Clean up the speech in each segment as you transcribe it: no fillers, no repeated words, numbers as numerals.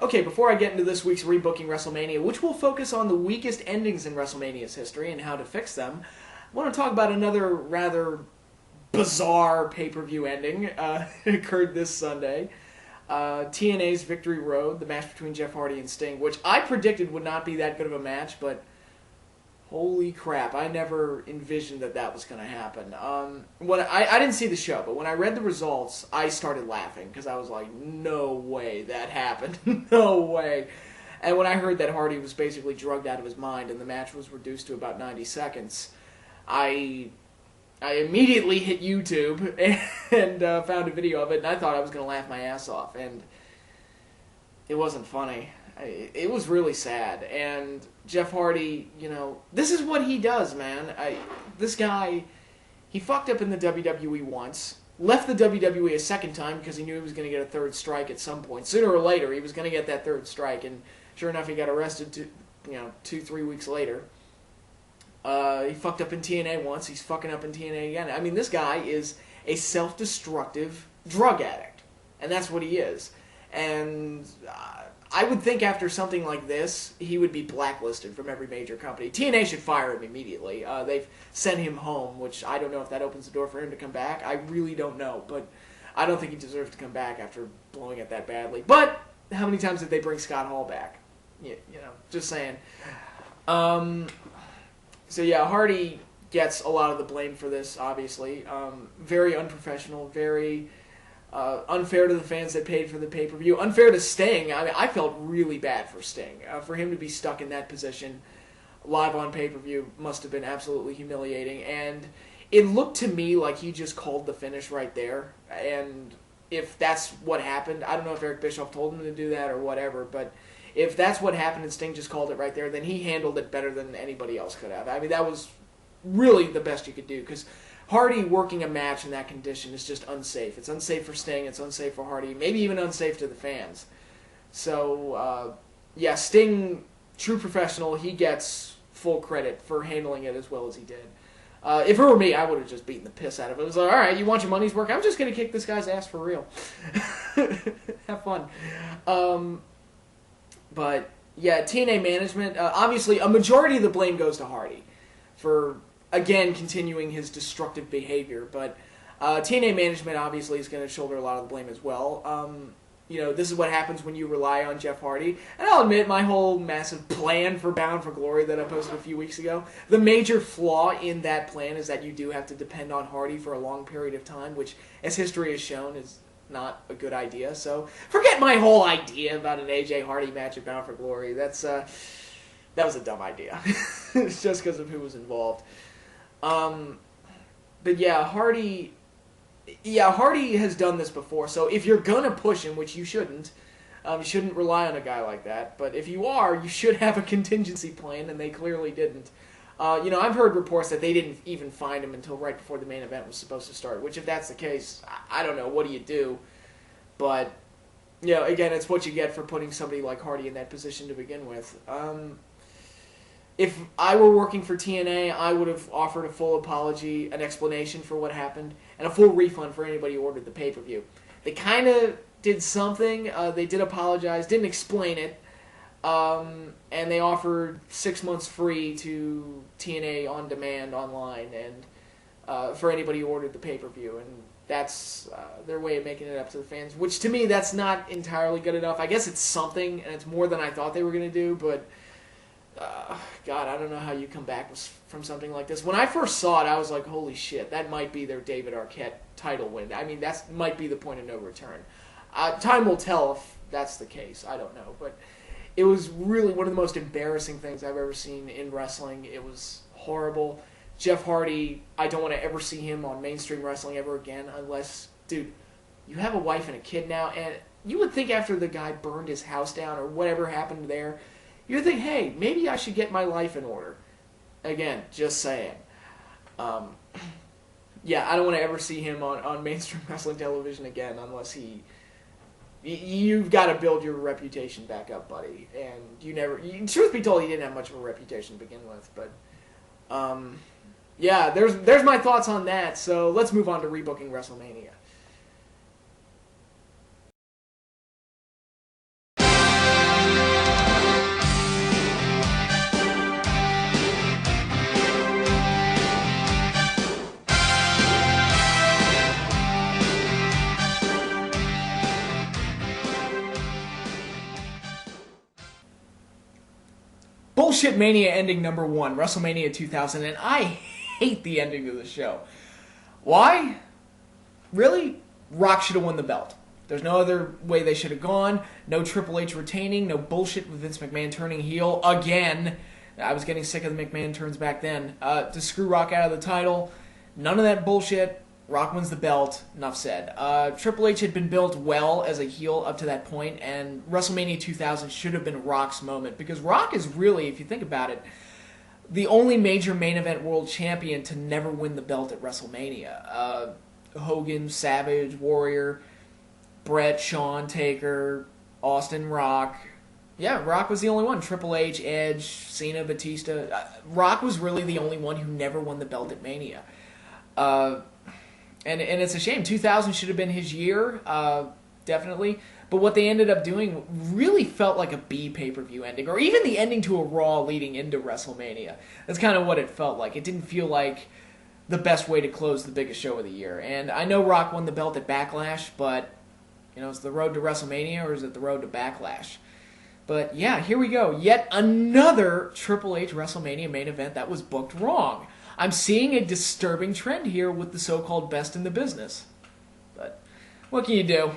Okay, before I get into this week's Rebooking WrestleMania, which will focus on the weakest endings in WrestleMania's history and how to fix them, I want to talk about another rather bizarre pay-per-view ending. It occurred this Sunday. TNA's Victory Road, the match between Jeff Hardy and Sting, which I predicted would not be that good of a match, but holy crap, I never envisioned that was going to happen. When I didn't see the show, but when I read the results, I started laughing, because I was like, no way that happened. No way. And when I heard that Hardy was basically drugged out of his mind and the match was reduced to about 90 seconds, I immediately hit YouTube and found a video of it, and I thought I was going to laugh my ass off, and it wasn't funny. It was really sad, and Jeff Hardy, this is what he does, man. This guy, he fucked up in the WWE once, left the WWE a second time because he knew he was going to get a third strike at some point. Sooner or later, he was going to get that third strike, and sure enough, he got arrested 2-3 weeks later. He fucked up in TNA once, he's fucking up in TNA again. I mean, this guy is a self-destructive drug addict, and that's what he is. And I would think after something like this, he would be blacklisted from every major company. TNA should fire him immediately. They've sent him home, which I don't know if that opens the door for him to come back. I really don't know, but I don't think he deserves to come back after blowing it that badly. But how many times did they bring Scott Hall back? Just saying. So yeah, Hardy gets a lot of the blame for this, obviously. Very unprofessional, very unfair to the fans that paid for the pay-per-view. Unfair to Sting. I mean, I felt really bad for Sting. For him to be stuck in that position live on pay-per-view must have been absolutely humiliating. And it looked to me like he just called the finish right there. And if that's what happened, I don't know if Eric Bischoff told him to do that or whatever, but if that's what happened and Sting just called it right there, then he handled it better than anybody else could have. I mean, that was really the best you could do, because Hardy working a match in that condition is just unsafe. It's unsafe for Sting, it's unsafe for Hardy, maybe even unsafe to the fans. So, yeah, Sting, true professional, he gets full credit for handling it as well as he did. If it were me, I would have just beaten the piss out of it. It was like, alright, you want your money's worth? I'm just going to kick this guy's ass for real. Have fun. But, yeah, TNA management, obviously, a majority of the blame goes to Hardy for, again, continuing his destructive behavior. But TNA management, obviously, is going to shoulder a lot of the blame as well. This is what happens when you rely on Jeff Hardy. And I'll admit, my whole massive plan for Bound for Glory that I posted a few weeks ago, the major flaw in that plan is that you do have to depend on Hardy for a long period of time, which, as history has shown, is not a good idea. So forget my whole idea about an AJ Hardy match at Bound for Glory. That was a dumb idea. It's just because of who was involved. But yeah, Hardy has done this before. So if you're gonna push him, which you shouldn't rely on a guy like that. But if you are, you should have a contingency plan, and they clearly didn't. I've heard reports that they didn't even find him until right before the main event was supposed to start, which if that's the case, I don't know, what do you do? But, again, it's what you get for putting somebody like Hardy in that position to begin with. If I were working for TNA, I would have offered a full apology, an explanation for what happened, and a full refund for anybody who ordered the pay-per-view. They kind of did something. They did apologize, didn't explain it. And they offered 6 months free to TNA On Demand online, and for anybody who ordered the pay-per-view, and that's their way of making it up to the fans, which to me, that's not entirely good enough. I guess it's something, and it's more than I thought they were going to do, but God, I don't know how you come back from something like this. When I first saw it, I was like, holy shit, that might be their David Arquette title win. I mean, that might be the point of no return. Time will tell if that's the case. I don't know, but it was really one of the most embarrassing things I've ever seen in wrestling. It was horrible. Jeff Hardy, I don't want to ever see him on mainstream wrestling ever again unless, dude, you have a wife and a kid now, and you would think after the guy burned his house down or whatever happened there, you would think, hey, maybe I should get my life in order. Again, just saying. Yeah, I don't want to ever see him on mainstream wrestling television again unless you've got to build your reputation back up, buddy. And truth be told, he didn't have much of a reputation to begin with. But, yeah, there's my thoughts on that. So let's move on to rebooking WrestleMania. Bullshit Mania ending number 1, WrestleMania 2000, and I hate the ending of the show. Why? Really? Rock should have won the belt. There's no other way they should have gone. No Triple H retaining. No bullshit with Vince McMahon turning heel again. I was getting sick of the McMahon turns back then. To screw Rock out of the title. None of that bullshit. Rock wins the belt. Enough said. Triple H had been built well as a heel up to that point, and WrestleMania 2000 should have been Rock's moment, because Rock is really, if you think about it, the only major main event world champion to never win the belt at WrestleMania. Hogan, Savage, Warrior, Brett, Shawn, Taker, Austin, Rock. Yeah, Rock was the only one. Triple H, Edge, Cena, Batista. Rock was really the only one who never won the belt at Mania. And it's a shame. 2000 should have been his year, definitely. But what they ended up doing really felt like a B pay-per-view ending, or even the ending to a Raw leading into WrestleMania. That's kind of what it felt like. It didn't feel like the best way to close the biggest show of the year. And I know Rock won the belt at Backlash, but is it the road to WrestleMania or is it the road to Backlash? But yeah, here we go. Yet another Triple H WrestleMania main event that was booked wrong. I'm seeing a disturbing trend here with the so-called best in the business. But what can you do?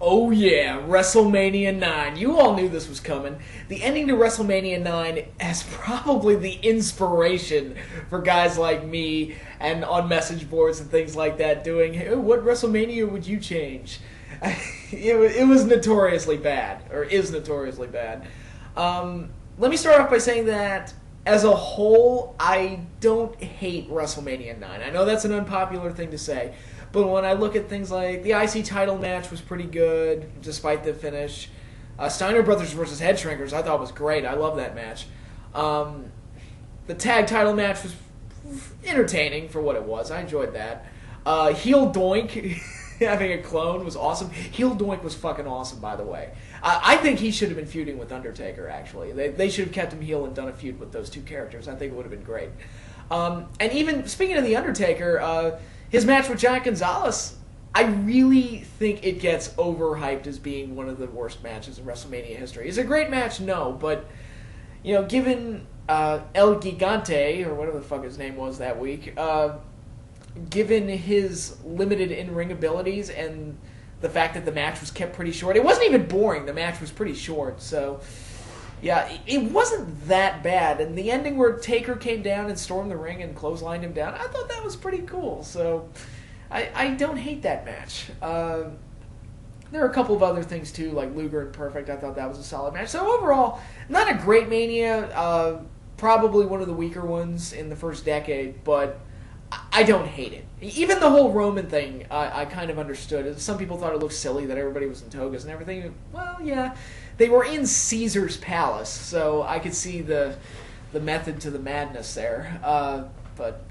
Oh yeah, WrestleMania 9. You all knew this was coming. The ending to WrestleMania 9 has probably the inspiration for guys like me and on message boards and things like that doing, hey, what WrestleMania would you change? It was notoriously bad, or is notoriously bad. Let me start off by saying that as a whole, I don't hate WrestleMania 9. I know that's an unpopular thing to say. But when I look at things like the IC title match was pretty good, despite the finish. Steiner Brothers versus Head Shrinkers I thought was great. I love that match. The tag title match was entertaining for what it was. I enjoyed that. Heel Doink, having a clone, was awesome. Heel Doink was fucking awesome, by the way. I think he should have been feuding with Undertaker, actually. They should have kept him heel and done a feud with those two characters. I think it would have been great. And even, speaking of the Undertaker, his match with Giant Gonzalez, I really think it gets overhyped as being one of the worst matches in WrestleMania history. Is it a great match? No, but given El Gigante, or whatever the fuck his name was that week, given his limited in-ring abilities and the fact that the match was kept pretty short, it wasn't even boring. The match was pretty short, so yeah, it wasn't that bad. And the ending where Taker came down and stormed the ring and clotheslined him down, I thought that was pretty cool. So I don't hate that match. There are a couple of other things too, like Luger and Perfect. I thought that was a solid match. So overall, not a great Mania. Probably one of the weaker ones in the first decade, but I don't hate it. Even the whole Roman thing, I kind of understood. Some people thought it looked silly that everybody was in togas and everything. Well, yeah. They were in Caesar's palace, so I could see the method to the madness there. But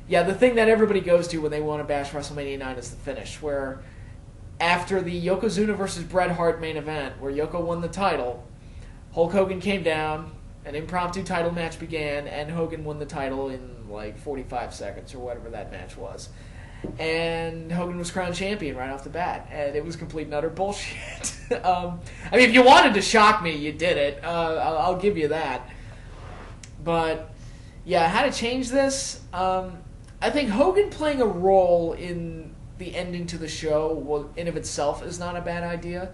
yeah, the thing that everybody goes to when they want to bash WrestleMania 9 is the finish, where after the Yokozuna versus Bret Hart main event, where Yoko won the title, Hulk Hogan came down, an impromptu title match began, and Hogan won the title in like 45 seconds or whatever that match was. And Hogan was crowned champion right off the bat, and it was complete and utter bullshit. I mean, if you wanted to shock me, you did it. I'll give you that. But yeah, how to change this? I think Hogan playing a role in the ending to the show, in of itself, is not a bad idea.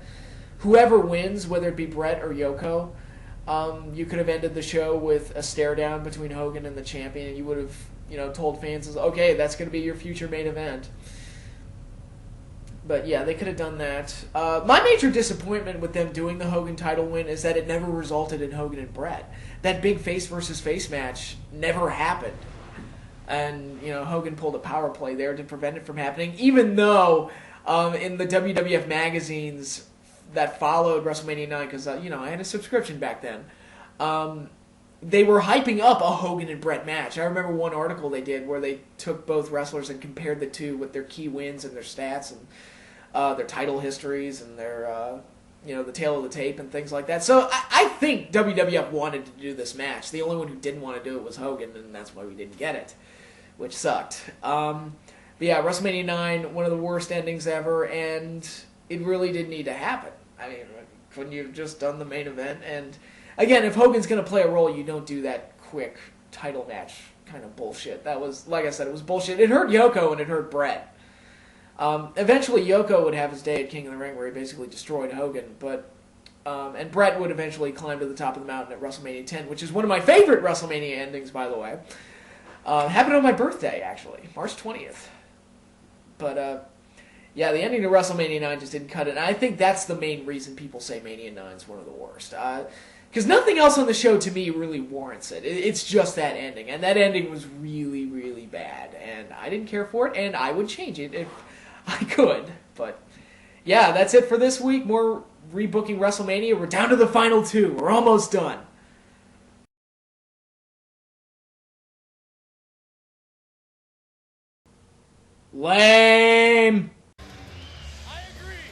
Whoever wins, whether it be Bret or Yoko, you could have ended the show with a stare down between Hogan and the champion, and you would have told fans, okay, that's going to be your future main event. But yeah, they could have done that. My major disappointment with them doing the Hogan title win is that it never resulted in Hogan and Bret. That big face versus face match never happened. And, Hogan pulled a power play there to prevent it from happening, even though in the WWF magazines that followed WrestleMania 9, because, I had a subscription back then, they were hyping up a Hogan and Bret match. I remember one article they did where they took both wrestlers and compared the two with their key wins and their stats and their title histories and their, the tail of the tape and things like that. So I think WWF wanted to do this match. The only one who didn't want to do it was Hogan, and that's why we didn't get it. which sucked. But yeah, WrestleMania 9, one of the worst endings ever, and it really didn't need to happen. I mean, couldn't you have just done the main event? And again, if Hogan's going to play a role, you don't do that quick title match kind of bullshit. That was, like I said, it was bullshit. It hurt Yoko and it hurt Bret. Eventually, Yoko would have his day at King of the Ring where he basically destroyed Hogan, but and Bret would eventually climb to the top of the mountain at WrestleMania 10, which is one of my favorite WrestleMania endings, by the way. Happened on my birthday, actually, March 20th. But, yeah, the ending to WrestleMania 9 just didn't cut it. And I think that's the main reason people say Mania 9 is one of the worst. Because nothing else on the show, to me, really warrants it. It's just that ending. And that ending was really, really bad. And I didn't care for it, and I would change it if I could. But, yeah, that's it for this week. More rebooking WrestleMania. We're down to the final 2. We're almost done. Lame!